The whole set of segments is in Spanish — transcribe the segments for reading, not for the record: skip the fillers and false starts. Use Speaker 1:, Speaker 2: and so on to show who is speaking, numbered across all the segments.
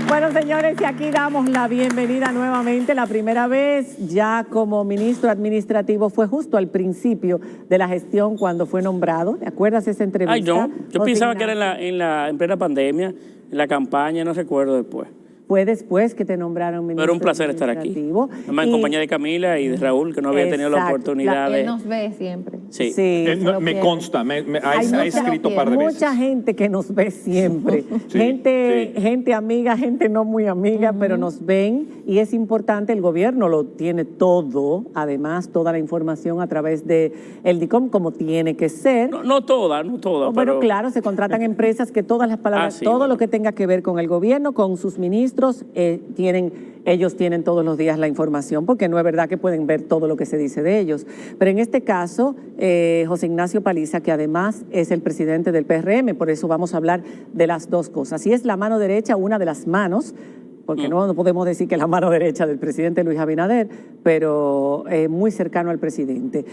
Speaker 1: Bueno, señores, y aquí damos la bienvenida nuevamente. La primera vez ya como ministro administrativo fue justo al principio de la gestión cuando fue nombrado. ¿Te acuerdas esa entrevista?
Speaker 2: Ay, no. Yo pensaba que era en plena pandemia, en la campaña, no recuerdo después.
Speaker 1: Fue después que te nombraron ministro.
Speaker 2: Pero un placer estar aquí. Además, en compañía de Camila y de Raúl, que no había tenido la oportunidad de...
Speaker 3: Él nos ve siempre.
Speaker 2: Sí.
Speaker 4: Me consta, ha escrito un par de veces.
Speaker 1: Mucha gente que nos ve siempre.
Speaker 4: Sí,
Speaker 1: gente amiga, gente no muy amiga, pero nos ven y es importante. El gobierno lo tiene todo, además, toda la información a través de el DICOM, como tiene que ser.
Speaker 2: No toda.
Speaker 1: Bueno,
Speaker 2: pero...
Speaker 1: claro, se contratan empresas que todas las palabras, todo lo que tenga que ver con el gobierno, con sus ministros, ellos tienen todos los días la información, porque no es verdad que pueden ver todo lo que se dice de ellos. Pero en este caso, José Ignacio Paliza, que además es el presidente del PRM, por eso vamos a hablar de las dos cosas. Y es la mano derecha, una de las manos, porque no podemos decir que es la mano derecha del presidente Luis Abinader, pero muy cercano al presidente.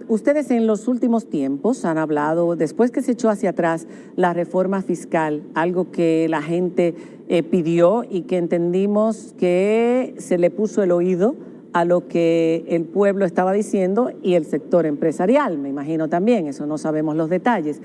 Speaker 1: Ustedes en los últimos tiempos han hablado, después que se echó hacia atrás la reforma fiscal, algo que la gente pidió y que entendimos que se le puso el oído a lo que el pueblo estaba diciendo y el sector empresarial, me imagino también, eso no sabemos los detalles.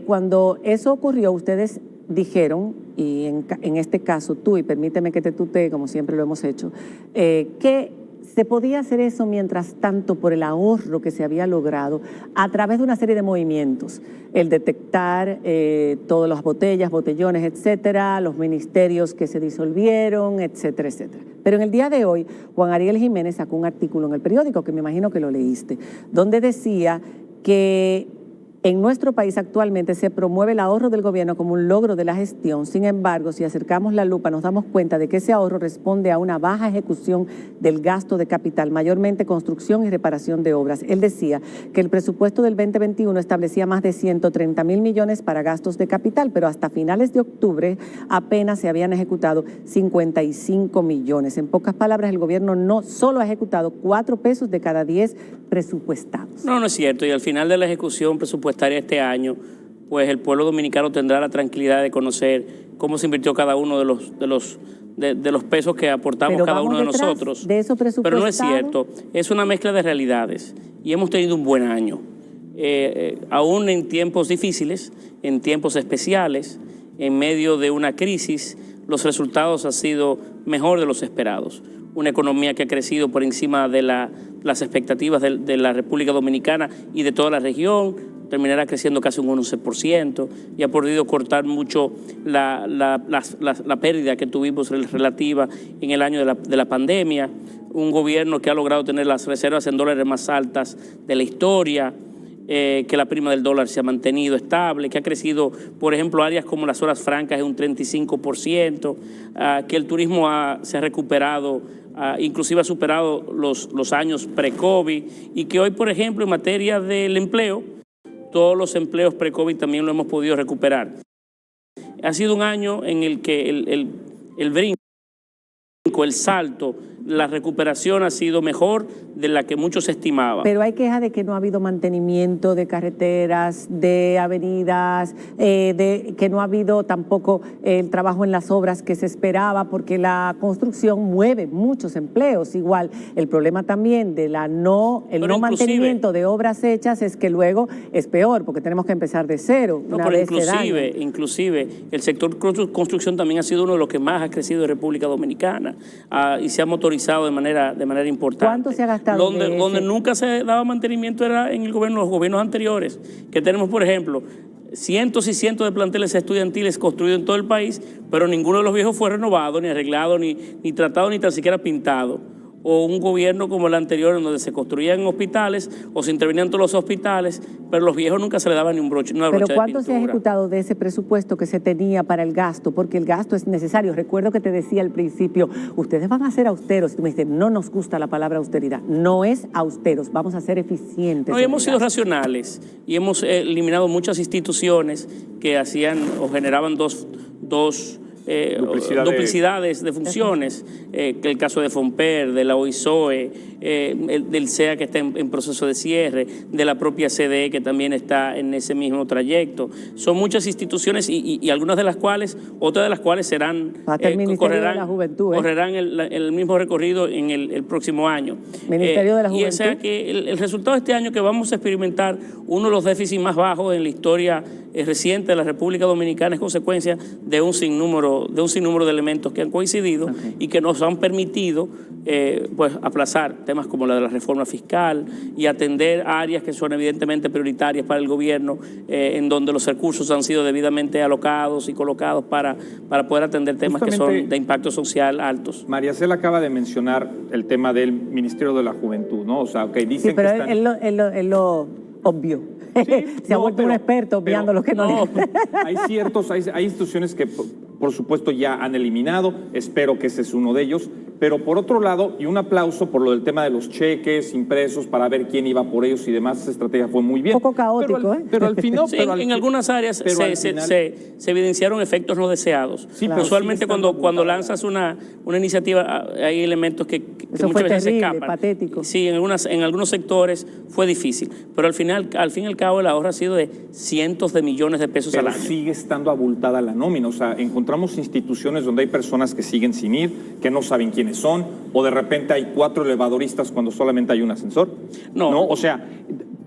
Speaker 1: Cuando eso ocurrió, ustedes dijeron, y en este caso tú, y permíteme que te tutee, como siempre lo hemos hecho, que se podía hacer eso mientras tanto por el ahorro que se había logrado a través de una serie de movimientos, el detectar todas las botellas, botellones, etcétera, los ministerios que se disolvieron, etcétera, etcétera. Pero en el día de hoy, Juan Ariel Jiménez sacó un artículo en el periódico, que me imagino que lo leíste, donde decía que en nuestro país actualmente se promueve el ahorro del gobierno como un logro de la gestión. Sin embargo, si acercamos la lupa, nos damos cuenta de que ese ahorro responde a una baja ejecución del gasto de capital, mayormente construcción y reparación de obras. Él decía que el presupuesto del 2021 establecía más de 130.000 millones para gastos de capital, pero hasta finales de octubre apenas se habían ejecutado 55 millones. En pocas palabras, el gobierno no solo ha ejecutado 4 pesos de cada 10 presupuestados.
Speaker 2: No es cierto. Y al final de la ejecución presupuestaria este año, pues el pueblo dominicano tendrá la tranquilidad de conocer cómo se invirtió cada uno de los pesos que aportamos cada uno de nosotros.
Speaker 1: De eso
Speaker 2: pero no es cierto. Es una mezcla de realidades y hemos tenido un buen año. Aún en tiempos difíciles, en tiempos especiales, en medio de una crisis, los resultados han sido mejor de los esperados. Una economía que ha crecido por encima de las expectativas de la República Dominicana y de toda la región, terminará creciendo casi un 11% y ha podido cortar mucho la pérdida que tuvimos relativa en el año de la pandemia. Un gobierno que ha logrado tener las reservas en dólares más altas de la historia, que la prima del dólar se ha mantenido estable, que ha crecido, por ejemplo, áreas como las horas francas en un 35%, que el turismo se ha recuperado, inclusive ha superado los años pre-COVID, y que hoy, por ejemplo, en materia del empleo, todos los empleos pre-COVID también lo hemos podido recuperar. Ha sido un año en el que el brinco, el salto, la recuperación ha sido mejor de la que muchos estimaban.
Speaker 1: Pero hay queja de que no ha habido mantenimiento de carreteras, de avenidas, de que no ha habido tampoco el trabajo en las obras que se esperaba, porque la construcción mueve muchos empleos. Igual, el problema también de el no mantenimiento de obras hechas es que luego es peor, porque tenemos que empezar de cero.
Speaker 2: Inclusive, el sector construcción también ha sido uno de los que más ha crecido en República Dominicana y se ha motorizado de manera importante.
Speaker 1: ¿Cuánto se ha gastado?
Speaker 2: Donde nunca se daba mantenimiento era en los gobiernos anteriores, que tenemos, por ejemplo, cientos y cientos de planteles estudiantiles construidos en todo el país, pero ninguno de los viejos fue renovado, ni arreglado, ni tratado, ni tan siquiera pintado. O un gobierno como el anterior, en donde se construían hospitales o se intervenían todos los hospitales, pero los viejos nunca se le daba ni una brocha de pintura.
Speaker 1: ¿Pero cuánto se ha ejecutado de ese presupuesto que se tenía para el gasto? Porque el gasto es necesario. Recuerdo que te decía al principio, ustedes van a ser austeros. Y tú me dices, no nos gusta la palabra austeridad. No es austeros, vamos a ser eficientes.
Speaker 2: No, hemos sido racionales y hemos eliminado muchas instituciones que hacían o generaban dos duplicidades de funciones, que el caso de Fomper, de la OISOE, del CEA que está en proceso de cierre, de la propia CDE que también está en ese mismo trayecto. Son muchas instituciones y algunas de las cuales, otras de las cuales serán, correrán el mismo recorrido en el próximo año.
Speaker 1: Ministerio de la Juventud.
Speaker 2: Y o sea que el resultado de este año que vamos a experimentar uno de los déficits más bajos en la historia reciente de la República Dominicana es consecuencia de un sinnúmero de elementos que han coincidido y que nos han permitido pues aplazar temas como la de la reforma fiscal y atender áreas que son evidentemente prioritarias para el gobierno, en donde los recursos han sido debidamente alocados y colocados para poder atender temas que son de impacto social altos.
Speaker 4: María Cela acaba de mencionar el tema del Ministerio de la Juventud, ¿no? O sea, dicen
Speaker 1: sí, pero
Speaker 4: que están...
Speaker 1: es lo obvio. Sí, se ha vuelto un experto obviando lo que no.
Speaker 4: Hay instituciones que, por supuesto, ya han eliminado. Espero que ese es uno de ellos. Pero por otro lado, y un aplauso por lo del tema de los cheques impresos para ver quién iba por ellos y demás, esa estrategia fue muy bien.
Speaker 1: Un poco caótico,
Speaker 4: pero al final...
Speaker 2: Sí, en algunas áreas se evidenciaron efectos no deseados. Sí, claro. Usualmente cuando lanzas una iniciativa hay elementos que muchas veces se escapan.
Speaker 1: Patético.
Speaker 2: Sí, en algunos sectores fue difícil, pero al fin y al cabo el ahorro ha sido de cientos de millones de pesos al año.
Speaker 4: Pero sigue estando abultada la nómina. O sea, encontramos instituciones donde hay personas que siguen sin ir, que no saben quiénes son, o de repente hay 4 elevadoristas cuando solamente hay un ascensor. No. O sea,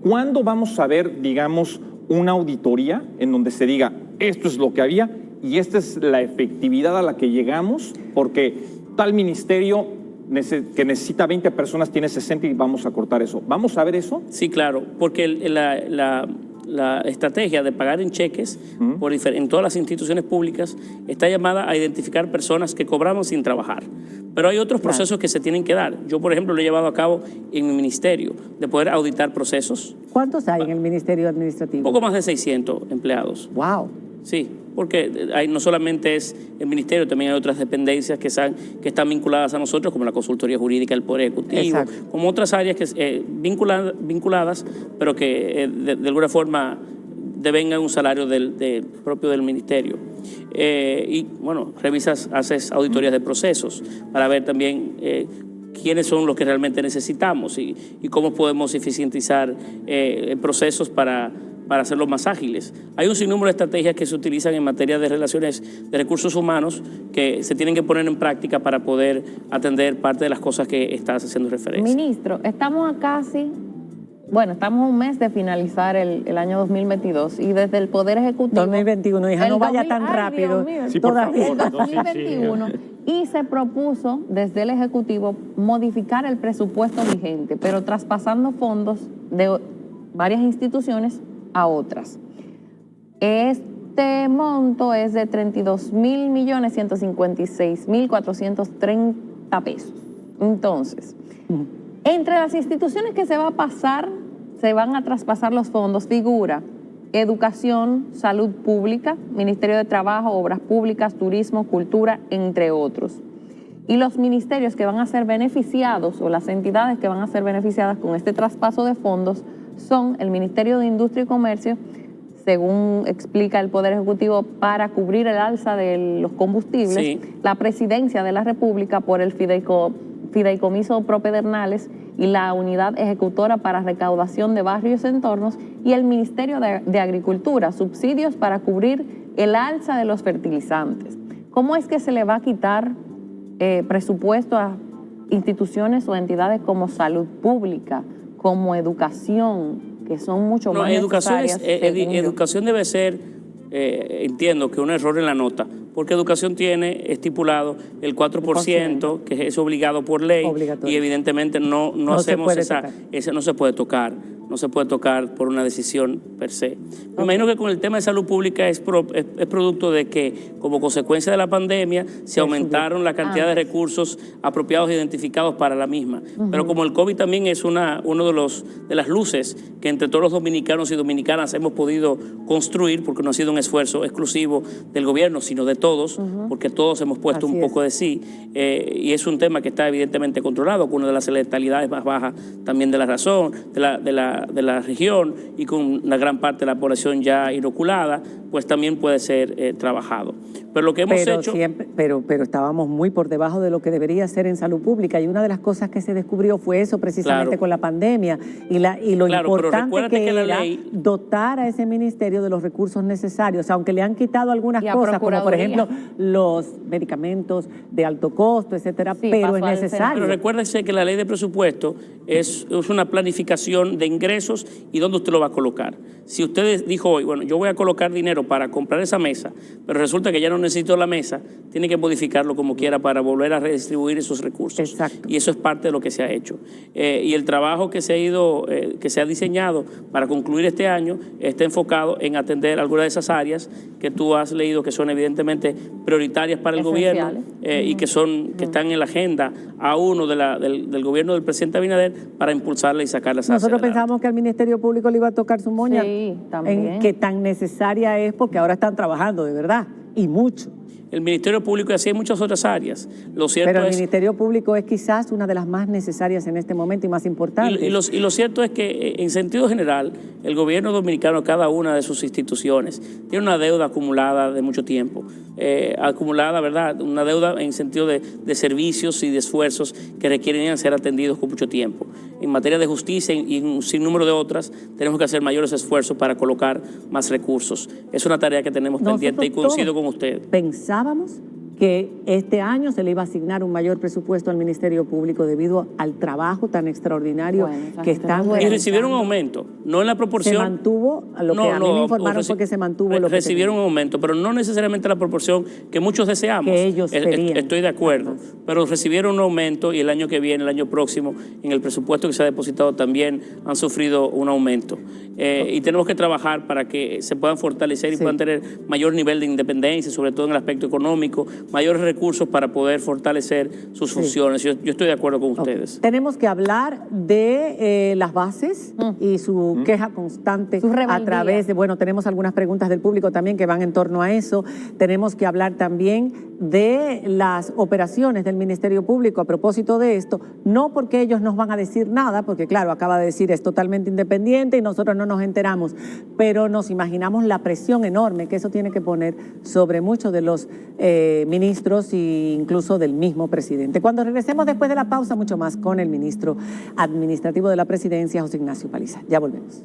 Speaker 4: ¿cuándo vamos a ver, digamos, una auditoría en donde se diga esto es lo que había y esta es la efectividad a la que llegamos? Porque tal ministerio que necesita 20 personas tiene 60 y vamos a cortar eso. ¿Vamos a ver eso?
Speaker 2: Sí, claro, porque la estrategia de pagar en cheques en todas las instituciones públicas está llamada a identificar personas que cobramos sin trabajar. Pero hay otros procesos que se tienen que dar. Yo, por ejemplo, lo he llevado a cabo en mi ministerio, de poder auditar procesos.
Speaker 1: ¿Cuántos hay en el Ministerio Administrativo?
Speaker 2: Poco más de 600 empleados.
Speaker 1: ¡Wow!
Speaker 2: Sí, porque no solamente es el ministerio, también hay otras dependencias que están vinculadas a nosotros, como la consultoría jurídica del Poder Ejecutivo, exacto, como otras áreas que vinculadas, pero que de alguna forma devengan un salario propio del ministerio. Y bueno, haces auditorías de procesos para ver también quiénes son los que realmente necesitamos y cómo podemos eficientizar procesos para hacerlos más ágiles. Hay un sinnúmero de estrategias que se utilizan en materia de relaciones de recursos humanos que se tienen que poner en práctica para poder atender parte de las cosas que estás haciendo referencia.
Speaker 3: Ministro, estamos a estamos a un mes de finalizar el año 2022 y desde el Poder Ejecutivo...
Speaker 1: 2021, hija, no vaya tan rápido.
Speaker 4: Sí, por favor.
Speaker 3: El 2021 y se propuso desde el Ejecutivo modificar el presupuesto vigente, pero traspasando fondos de varias instituciones a otras. Este monto es de 32.156.430 pesos. Entonces, entre las instituciones que se van a traspasar los fondos figura Educación, Salud Pública, Ministerio de Trabajo, Obras Públicas, Turismo, Cultura, entre otros. Y los ministerios que van a ser beneficiados o las entidades que van a ser beneficiadas con este traspaso de fondos son el Ministerio de Industria y Comercio, según explica el Poder Ejecutivo, para cubrir el alza de los combustibles, sí, la Presidencia de la República por el Fideicomiso Propedernales y la Unidad Ejecutora para Recaudación de Barrios y Entornos y el Ministerio de Agricultura, subsidios para cubrir el alza de los fertilizantes. ¿Cómo es que se le va a quitar presupuesto a instituciones o entidades como salud pública, como educación, que son mucho más necesarias?
Speaker 2: Educación debe ser, entiendo que un error en la nota, porque educación tiene estipulado el 4%, que es obligado por ley, y evidentemente no hacemos ese no se puede tocar. No se puede tocar por una decisión per se. Me imagino que con el tema de salud pública es producto de que, como consecuencia de la pandemia, se aumentaron la cantidad de recursos apropiados e identificados para la misma. Pero como el COVID también es uno de las luces que entre todos los dominicanos y dominicanas hemos podido construir, porque no ha sido un esfuerzo exclusivo del gobierno, sino de todos, porque todos hemos puesto un poco de sí, y es un tema que está evidentemente controlado, con una de las letalidades más bajas también de la razón, de la región, y con una gran parte de la población ya inoculada, pues también puede ser trabajado. Pero lo que hemos hecho...
Speaker 1: Pero estábamos muy por debajo de lo que debería ser en salud pública, y una de las cosas que se descubrió fue eso precisamente con la pandemia, y lo importante que era dotar a ese ministerio de los recursos necesarios, aunque le han quitado algunas cosas, como por ejemplo los medicamentos de alto costo, etcétera, pero es necesario.
Speaker 2: Pero recuérdese que la ley de presupuesto es una planificación de ingresos y dónde usted lo va a colocar. Si usted dijo hoy, bueno, yo voy a colocar dinero para comprar esa mesa, pero resulta que ya no necesito la mesa, tiene que modificarlo como quiera para volver a redistribuir esos recursos.
Speaker 1: Exacto.
Speaker 2: Y eso es parte de lo que se ha hecho. Y el trabajo que se ha diseñado para concluir este año está enfocado en atender algunas de esas áreas que tú has leído que son evidentemente prioritarias para el gobierno y que están en la agenda A1 del gobierno del presidente Abinader para impulsarla y sacarlas hacia
Speaker 1: Nosotros
Speaker 2: adelante.
Speaker 1: pensamos que al Ministerio Público le iba a tocar su moña,
Speaker 3: también.
Speaker 1: que tan necesaria es, porque ahora están trabajando de verdad, y mucho.
Speaker 2: El Ministerio Público y así hay muchas otras áreas. Lo cierto
Speaker 1: Pero el Ministerio Público es quizás una de las más necesarias en este momento y más importantes.
Speaker 2: Y lo cierto es que, en sentido general, el gobierno dominicano, cada una de sus instituciones, tiene una deuda acumulada de mucho tiempo. Acumulada, ¿verdad? Una deuda en sentido de servicios y de esfuerzos que requieren ser atendidos con mucho tiempo. En materia de justicia y en un sinnúmero de otras, tenemos que hacer mayores esfuerzos para colocar más recursos. Es una tarea que tenemos pendiente y coincido con usted.
Speaker 1: Pensábamos que este año se le iba a asignar un mayor presupuesto al Ministerio Público debido al trabajo tan extraordinario que están realizando.
Speaker 2: Y recibieron un aumento, no en la proporción...
Speaker 1: Se mantuvo, lo que a mí me informaron fue que se mantuvo lo que
Speaker 2: recibieron un aumento, pero no necesariamente la proporción que muchos deseamos.
Speaker 1: Que ellos querían.
Speaker 2: Estoy de acuerdo, pero recibieron un aumento y el año que viene, el año próximo, en el presupuesto que se ha depositado también han sufrido un aumento. Y tenemos que trabajar para que se puedan fortalecer y puedan tener mayor nivel de independencia, sobre todo en el aspecto económico, mayores recursos para poder fortalecer sus funciones. Yo estoy de acuerdo con ustedes.
Speaker 1: Tenemos que hablar de las bases y su queja constante a través de, bueno, tenemos algunas preguntas del público también que van en torno a eso. Tenemos que hablar también de las operaciones del Ministerio Público a propósito de esto, no porque ellos nos van a decir nada, porque claro, acaba de decir es totalmente independiente y nosotros no nos enteramos, pero nos imaginamos la presión enorme que eso tiene que poner sobre muchos de los ministros e incluso del mismo presidente. Cuando regresemos después de la pausa, mucho más con el ministro administrativo de la Presidencia, José Ignacio Paliza. Ya volvemos.